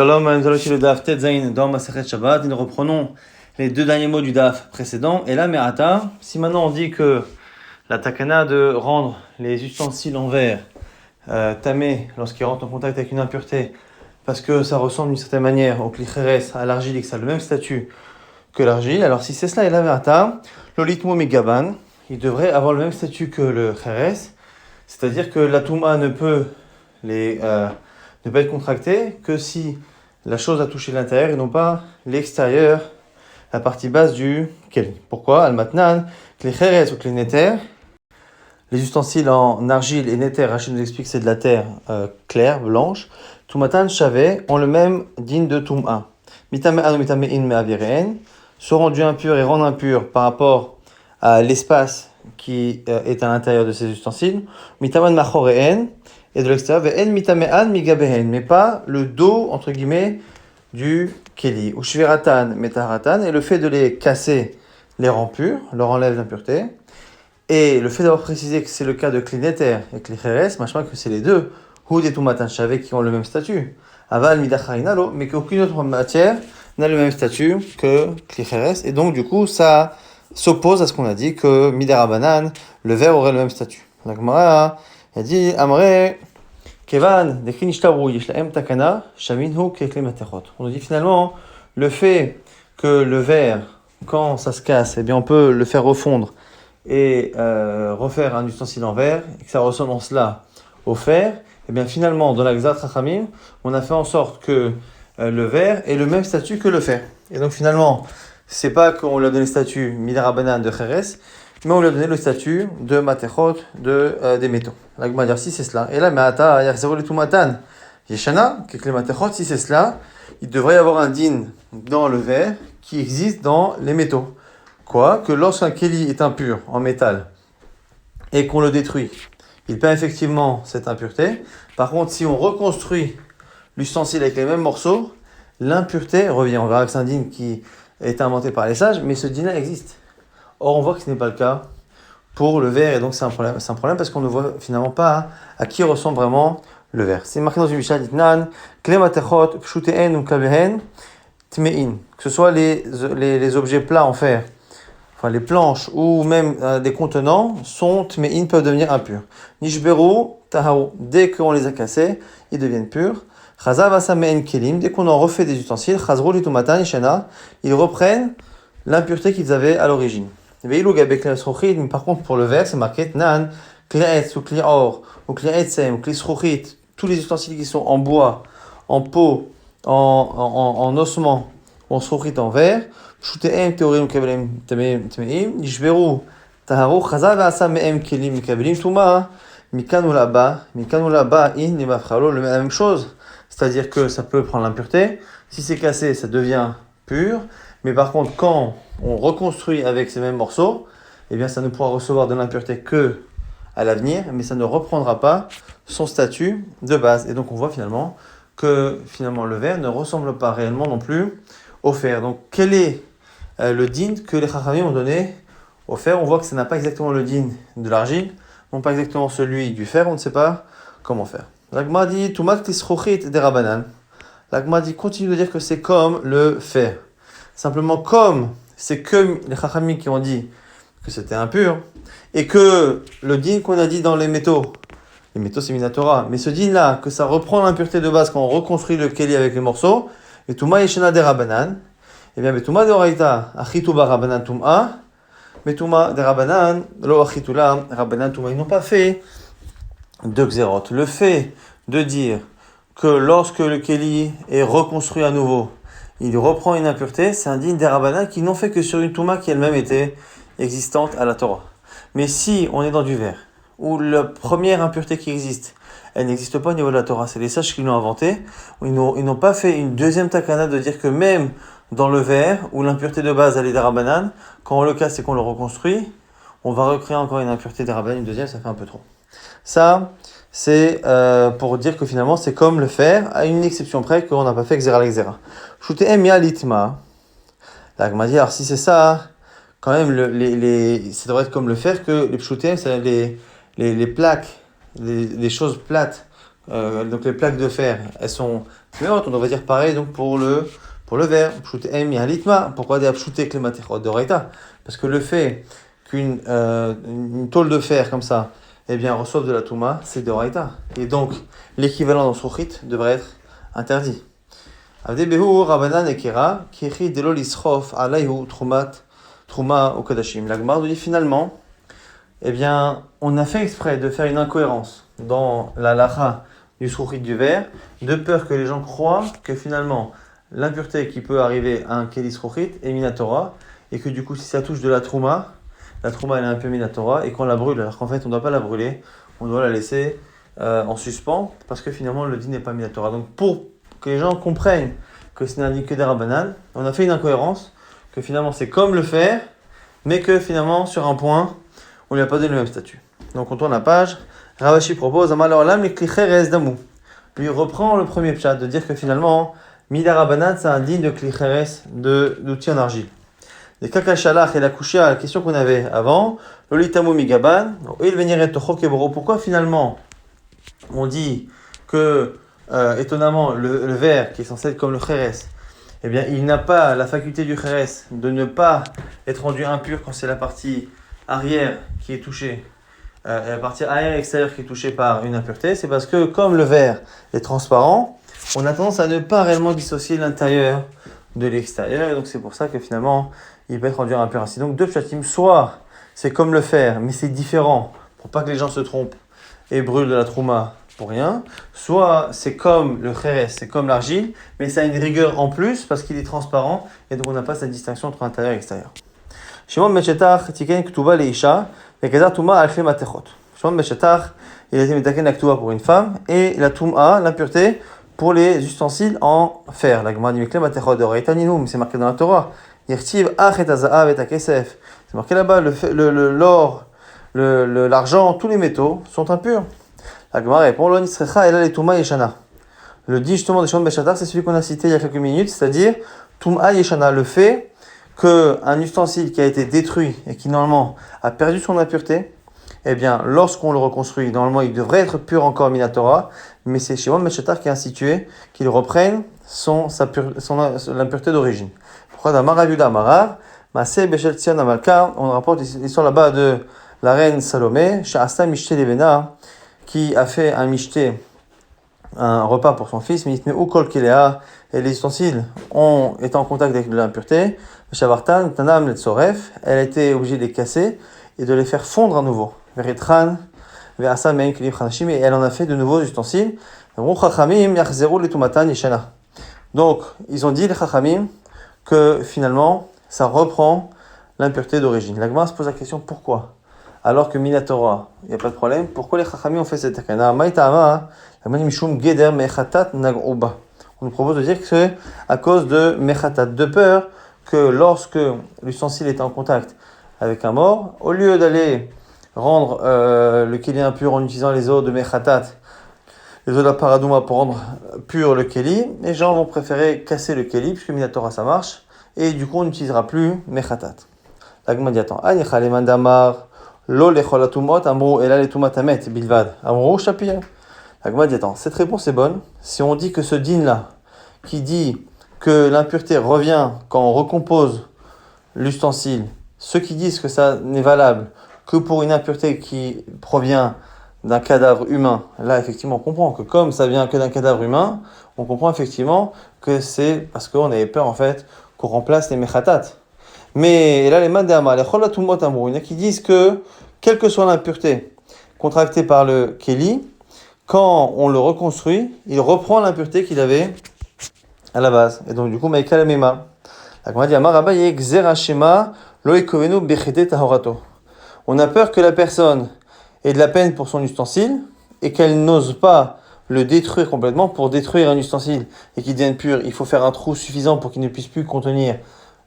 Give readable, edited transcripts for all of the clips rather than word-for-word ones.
Shalom, nous allons le Daf Tetzain dans Masechet Shabbat. Nous reprenons les deux derniers mots du Daf précédent. Et là, Me'ata, si maintenant on dit que la takana de rendre les ustensiles en verre tamés lorsqu'ils rentrent en contact avec une impureté, parce que ça ressemble d'une certaine manière au klicheres, à l'argile, et que ça a le même statut que l'argile, alors si c'est cela, et là, Me'ata, l'olitmo megaban, il devrait avoir le même statut que le cheres, c'est-à-dire que la touma ne peut ne pas être contractée que si la chose a touché l'intérieur et non pas l'extérieur, la partie basse du keli. Pourquoi? Al-matnan, les cheres ou les neter, les ustensiles en argile et neter, Rachid nous explique que c'est de la terre claire, blanche. Tumatan shavé ont le même din de tum'a. Mitame'an ou mitame'in me'aviren sont rendus impurs et rendent impurs par rapport à l'espace qui est à l'intérieur de ces ustensiles. Mitaman machore'en et de l'extérieur, mais pas le dos, entre guillemets, du keli. Ou shviratan, metaratan, et le fait de les casser les rend purs, leur enlève l'impureté. Et le fait d'avoir précisé que c'est le cas de klineter et klicheres, machin que c'est les deux, hud et tumatan shavé qui ont le même statut. Aval midacharinalo, mais qu'aucune autre matière n'a le même statut que klicheres. Et donc, du coup, ça s'oppose à ce qu'on a dit que midarabanan, le verre aurait le même statut. La Gemara a dit Amre Kevan de Kinishtaru Yishlaem Takana Shaminhu Keklematechot. On nous dit finalement le fait que le verre, quand ça se casse, eh bien on peut le faire refondre et refaire un ustensile en verre, et que ça ressemble en cela au fer. Eh bien finalement dans la Gzat Chachamim, on a fait en sorte que le verre ait le même statut que le fer. Et donc finalement, c'est pas qu'on lui a donné le statut Midarabanan de Cheres, mais on lui a donné le statut de matechot, des métaux. La Gemara dire si c'est cela. Et là, Me'ata, Yachzeru le Tumatan, Yeshana, que les matechot, si c'est cela, il devrait y avoir un din dans le verre qui existe dans les métaux. Quoi? Que lorsqu'un keli est impur en métal et qu'on le détruit, il perd effectivement cette impureté. Par contre, si on reconstruit l'ustensile avec les mêmes morceaux, l'impureté revient. On verra que c'est un din qui a été inventé par les sages, mais ce din-là existe. Or, on voit que ce n'est pas le cas pour le verre, et donc c'est un problème. C'est un problème parce qu'on ne voit finalement pas à qui ressemble vraiment le verre. C'est marqué dans une Mishnah d'Itnan, Klematechot, Pshuteen ou Kabehen, Tmein. Que ce soit les objets plats en fer, enfin les planches ou même des contenants, sont Tmein, peuvent devenir impurs. Nishberu, Taharu. Dès qu'on les a cassés, ils deviennent purs. Chazav Asamein Kelim. Dès qu'on en refait des ustensiles, Chazru Litumatan, Ishana, ils reprennent l'impureté qu'ils avaient à l'origine. Mais par contre, pour le verre, c'est marqué Nan, Kli'etz ou Kli'or, ou Kli'etzem, ou Kli'sruchit, tous les ustensiles qui sont en bois, en peau, en ossement, ou en sruchit en verre, Shute'em, Teorim, Kabelim, Temeim, Nishberu, Taharu, Chazav, Asa, Me'em, Kelim, Kabelim, Touma, Mikanu là-bas, in, Nemafralo, la même chose. C'est-à-dire que ça peut prendre l'impureté. Si c'est cassé, ça devient pur. Mais par contre, quand on reconstruit avec ces mêmes morceaux, eh bien, ça ne pourra recevoir de l'impureté que à l'avenir, mais ça ne reprendra pas son statut de base. Et donc, on voit finalement que le verre ne ressemble pas réellement non plus au fer. Donc, quel est le din que les Chachamim ont donné au fer? On voit que ça n'a pas exactement le din de l'argile, non pas exactement celui du fer, on ne sait pas comment faire. L'Agma dit Tumat tisrochit des rabanan. L'Agma dit continue de dire que c'est comme le fer. Simplement, comme c'est que les Chachamim qui ont dit que c'était impur, et que le din qu'on a dit dans les métaux c'est Minatora, mais ce din-là, que ça reprend l'impureté de base quand on reconstruit le keli avec les morceaux, et Touma Yeshana de Rabanan, et bien, Touma de Oraita, Achituba Rabanan Tum'a, mais Touma de Rabanan, Lo Achitula Rabanan Tum'a, ils n'ont pas fait de Xerot. Le fait de dire que lorsque le keli est reconstruit à nouveau, il reprend une impureté, c'est un din des Rabbanan qui n'ont fait que sur une Touma qui elle-même était existante à la Torah. Mais si on est dans du verre, où la première impureté qui existe, elle n'existe pas au niveau de la Torah, c'est les sages qui l'ont inventé, ils n'ont pas fait une deuxième takana de dire que même dans le verre, où l'impureté de base elle est des Rabbanan, quand on le casse et qu'on le reconstruit, on va recréer encore une impureté des Rabbanan, une deuxième, ça fait un peu trop. Ça, c'est pour dire que finalement c'est comme le fer, à une exception près qu'on n'a pas fait Xera l'Exera. Shute'em ya litma. La Gemara dit, alors si c'est ça, quand même, ça devrait être comme le fer que les pshute'em, c'est les plaques, les choses plates donc les plaques de fer, elles sont tméot, on devrait dire pareil donc pour le verre. Pourquoi des apshouté klematechot d'oreita? Parce que le fait qu'une une tôle de fer comme ça, eh bien, reçoive de la touma, c'est d'oreita. Et donc, l'équivalent dans Srouchit devrait être interdit. Avdebehu Rabanan Ekera, Kiri Delo Lischof, Alayhu, Trouma au Kodashim. La Gemara nous dit finalement, eh bien, on a fait exprès de faire une incohérence dans la lacha du Srouchit du verre, de peur que les gens croient que finalement, l'impureté qui peut arriver à un Keli Srouchit est Minatora, et que du coup, si ça touche de la Trouma elle est un peu Minatora, et qu'on la brûle, alors qu'en fait, on ne doit pas la brûler, on doit la laisser en suspens, parce que finalement, le din n'est pas Minatora. Donc, pour que les gens comprennent que ce n'est que des Rabbanan, on a fait une incohérence, que finalement, c'est comme le fer, mais que finalement, sur un point, on ne lui a pas donné le même statut. Donc, on tourne la page. Ravashi propose Amal Olam les Klicheres Damou. Lui reprend le premier pshat de dire que finalement, Mida Rabbanan, c'est un din de Klicheres d'outils en argile. Les kakashalach et la kushia, la question qu'on avait avant, l'olitamu migaban, il venirait tocho kebro. Pourquoi finalement on dit que étonnamment le verre qui est censé être comme le kheres, eh bien il n'a pas la faculté du kheres de ne pas être rendu impur quand c'est la partie arrière qui est touchée, et la partie arrière extérieure qui est touchée par une impureté, c'est parce que comme le verre est transparent, on a tendance à ne pas réellement dissocier l'intérieur de l'extérieur, et donc c'est pour ça que finalement il peut être rendu impur ainsi. Donc deux pshatim, soit c'est comme le fer, mais c'est différent, pour pas que les gens se trompent et brûlent de la trouma pour rien, soit c'est comme le kheres, c'est comme l'argile, mais ça a une rigueur en plus parce qu'il est transparent, et donc on n'a pas cette distinction entre intérieur et extérieur. Shimon Meshetach tiken ktuba leisha, vekazar tuma alche matechot. Shimon Meshetach, il a été metaken la ktuba pour une femme, et la tuma, l'impureté, pour les ustensiles en fer. La Gemara dit mekle matechot de reitaninu, mais c'est marqué dans la Torah. C'est marqué là-bas, l'or, l'argent, tous les métaux sont impurs. La Gemara répond, le dit justement de Shimon Beshatar, c'est celui qu'on a cité il y a quelques minutes, c'est-à-dire Tum'a Yeshana, le fait qu'un ustensile qui a été détruit et qui normalement a perdu son impureté, eh bien, lorsqu'on le reconstruit, normalement il devrait être pur encore Minatora, mais c'est Shimon Beshatar qui a institué qu'il reprenne l'impureté d'origine. Pourquoi dans Maravuda Marar, Masé Bechel Tzion Amalka, on rapporte l'histoire là-bas de la reine Salomé, Sha'asta Mishte Levena, qui a fait un mishté, un repas pour son fils, mais il met Ukol Kelea, et les ustensiles ont été en contact avec de l'impureté, Shavartan, Tanam Letsoref, elle a été obligée de les casser et de les faire fondre à nouveau. Veritran, Ve'asa Me'en Kelim Chanashim, et elle en a fait de nouveaux ustensiles. Chachamim Yachzeru Letumatan Yeshana. Donc, ils ont dit, les Chachamim, que finalement, ça reprend l'impureté d'origine. La Gemara se pose la question, pourquoi? Alors que Minatora, il n'y a pas de problème, pourquoi les Chachamim ont fait cette takana? Maïtama, la Mishum Geder Mechatat Nag'uba. On nous propose de dire que c'est à cause de Mechatat, de peur que lorsque l'ustensile est en contact avec un mort, au lieu d'aller rendre le keli impur en utilisant les eaux de Mechatat, les eaux de la paradouma pour rendre pur le keli, les gens vont préférer casser le keli, puisque Minatora ça marche, et du coup on n'utilisera plus Mechatat. La Gemara dit attends, Anichaleman Damar, Lo lechol atumot, amrou, et là les tumatamet, bilvad, amrou, shapir. La Gemara dit attends, cette réponse est bonne, si on dit que ce din là, qui dit que l'impureté revient quand on recompose l'ustensile, ceux qui disent que ça n'est valable que pour une impureté qui provient d'un cadavre humain, là effectivement on comprend que comme ça vient que d'un cadavre humain, on comprend effectivement que c'est parce qu'on avait peur en fait qu'on remplace les mechatat. Mais là les mandama, les cholatumot amrou, il y en a qui disent que quelle que soit l'impureté contractée par le keli, quand on le reconstruit, il reprend l'impureté qu'il avait à la base. Et donc du coup, maïka mema. La Gemara dit amar Abaye xerashema lo ekovenu bechete tahorato. On a peur que la personne ait de la peine pour son ustensile et qu'elle n'ose pas le détruire complètement. Pour détruire un ustensile et qu'il devienne pur, il faut faire un trou suffisant pour qu'il ne puisse plus contenir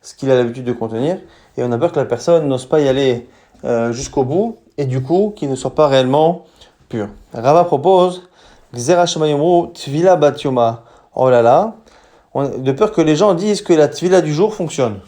ce qu'il a l'habitude de contenir. Et on a peur que la personne n'ose pas y aller jusqu'au bout et du coup qu'il ne soit pas réellement pur. Rava propose xerashema yomru tvila bat yoma. Oh là là, de peur que les gens disent que la tvila du jour fonctionne.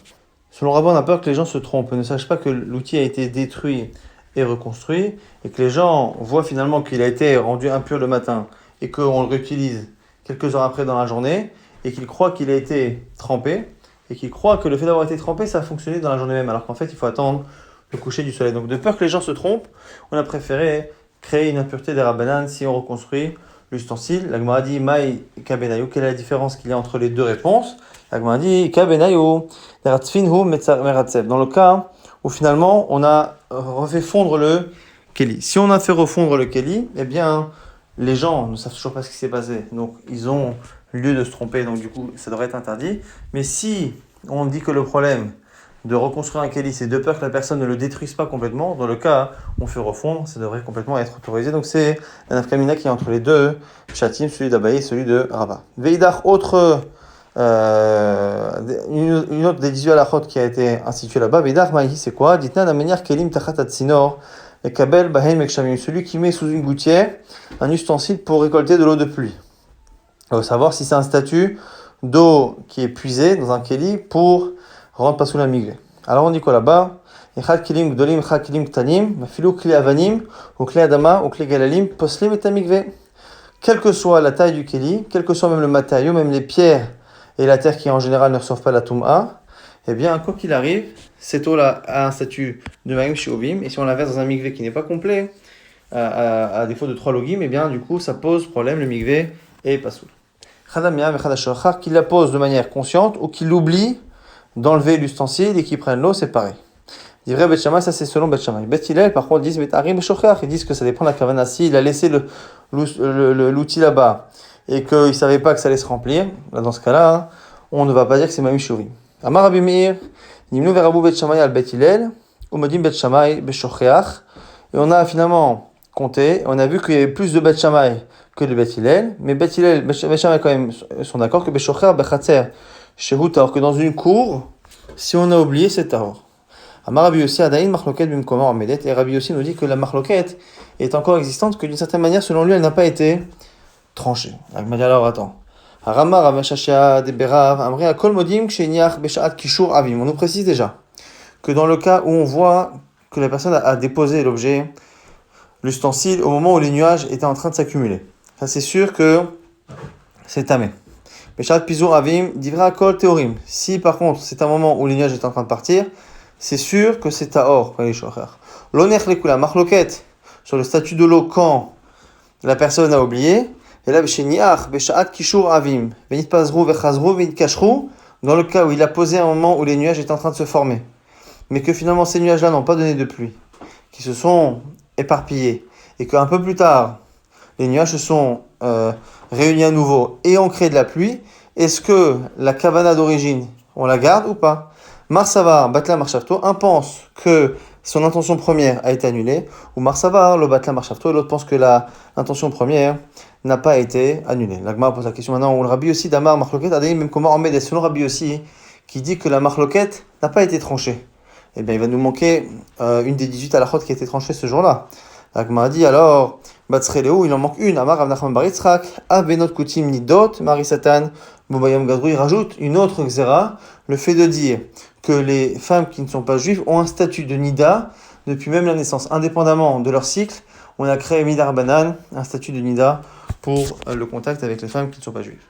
Selon Rava, on a peur que les gens se trompent, ne sachent pas que l'outil a été détruit et reconstruit, et que les gens voient finalement qu'il a été rendu impur le matin, et qu'on le réutilise quelques heures après dans la journée, et qu'il croit qu'il a été trempé, et qu'il croit que le fait d'avoir été trempé, ça a fonctionné dans la journée même, alors qu'en fait, il faut attendre le coucher du soleil. Donc, de peur que les gens se trompent, on a préféré créer une impureté des Rabbanan si on reconstruit l'ustensile. La Gemara dit Maï Kabenayu. Quelle est la différence qu'il y a entre les deux réponses? La Gemara dit Kabenayu, dans le cas où finalement on a refait fondre le Keli. Si on a fait refondre le Keli, eh bien les gens ne savent toujours pas ce qui s'est passé. Donc ils ont lieu de se tromper, donc du coup ça devrait être interdit. Mais si on dit que le problème de reconstruire un Keli, c'est de peur que la personne ne le détruise pas complètement, dans le cas où on fait refondre, ça devrait complètement être autorisé. Donc c'est la nafkamina qui est entre les deux Shatim, celui d'Abaye et celui de Rabat. Veidar, une autre des 18 halachot qui a été instituée là-bas, Veidar Maïhi, c'est quoi? Ditna la manière Kelim Tachat Atsinor, et Kabel Bahem Mekshamim, celui qui met sous une gouttière un ustensile pour récolter de l'eau de pluie. On veut savoir si c'est un statut d'eau qui est puisée dans un Keli pour rendre pas sous la migrée. Alors on dit quoi là-bas? Echad Kelim Gdolim, Echad Kelim Ktanim, Mafilou Kli Avanim, ou Kli Adama, ou Kli Galalim, Poslim et Tamigvé. Quelle que soit la taille du Keli, quel que soit même le matériau, même les pierres et la terre qui en général ne reçoivent pas la Toum'a, eh bien, quoi qu'il arrive, cette eau-là a un statut de Maïm Shiobim, et si on la verse dans un migvé qui n'est pas complet, à défaut de 3 logim, eh bien, du coup, ça pose problème, le migvé est pas soul. Khadamia, Mechadashachar, qu'il la pose de manière consciente ou qu'il oublie d'enlever l'ustensile et qu'il prenne l'eau, c'est pareil. Divrei Bet Shammai, ça c'est selon Bet Shammai. Bet Hillel, par contre, disent Betari Beshochach, ils disent que ça dépend de la kavana. S'il a laissé l'outil là-bas et qu'il ne savait pas que ça allait se remplir, là, dans ce cas-là, on ne va pas dire que c'est Maïm Shiobim. Amar Rabbi Meir, Nimnu Verabu Bet Shammai al Bet Hillel, Umodim Bet Shammai Beshochach, et on a finalement compté, on a vu qu'il y avait plus de Bet Shammai que de Bet Hillel, mais Bet Hillel, Bet Shammai quand même sont d'accord que Beshochach Bechatzer, Shehut, alors que dans une cour, si on a oublié, c'est Tahor. Amar Rabbi Yossi Adaïn Machloket Bimkoma Amedet, et Rabbi Yossi nous dit que la Machloket est encore existante, que d'une certaine manière, selon lui, elle n'a pas été tranchée. Alors attends. Harama Ramashashia Deberav Amri Akol Modim Kshenyach Beshaat Kishur Avim. On nous précise déjà que dans le cas où on voit que la personne a déposé l'objet, l'ustensile, au moment où les nuages étaient en train de s'accumuler. Ça, c'est sûr que c'est tamé. Beshaat Pizur Avim Divra Akol Teorim. Si par contre, c'est un moment où les nuages étaient en train de partir, c'est sûr que c'est Tahor. L'onech lekula Machloket sur le statut de l'eau quand la personne a oublié. Et là, Beshaat Kishur Avim, Venit Pazrou, Vechazrou, Venit Kashrou, dans le cas où il a posé un moment où les nuages étaient en train de se former, mais que finalement ces nuages-là n'ont pas donné de pluie, qui se sont éparpillés, et qu'un peu plus tard, les nuages se sont réunis à nouveau et ont créé de la pluie, est-ce que la kavana d'origine, on la garde ou pas? Marsavar, Batla Marshavto, un pense que son intention première a été annulée, ou Marsavar, le Batla Marshavto, et l'autre pense que l'intention première n'a pas été annulée. L'Agma pose la question maintenant, où le Rabbi aussi d'Amar Machloket, Adaïm, même comment Ahmed, selon Rabbi aussi, qui dit que la Machloket n'a pas été tranchée. Eh bien, il va nous manquer une des 18 halachot qui a été tranchée ce jour-là. L'Agma a dit alors, Batsreleo, il en manque une, Amar Avnachman Baritzrak, Abenot Kutim Nidot, Marisatan, Bobayam Gadrou, il rajoute une autre xéra, le fait de dire que les femmes qui ne sont pas juives ont un statut de Nida depuis même la naissance, indépendamment de leur cycle. On a créé Midar Banan, un statut de Nida pour le contact avec les femmes qui ne sont pas juives.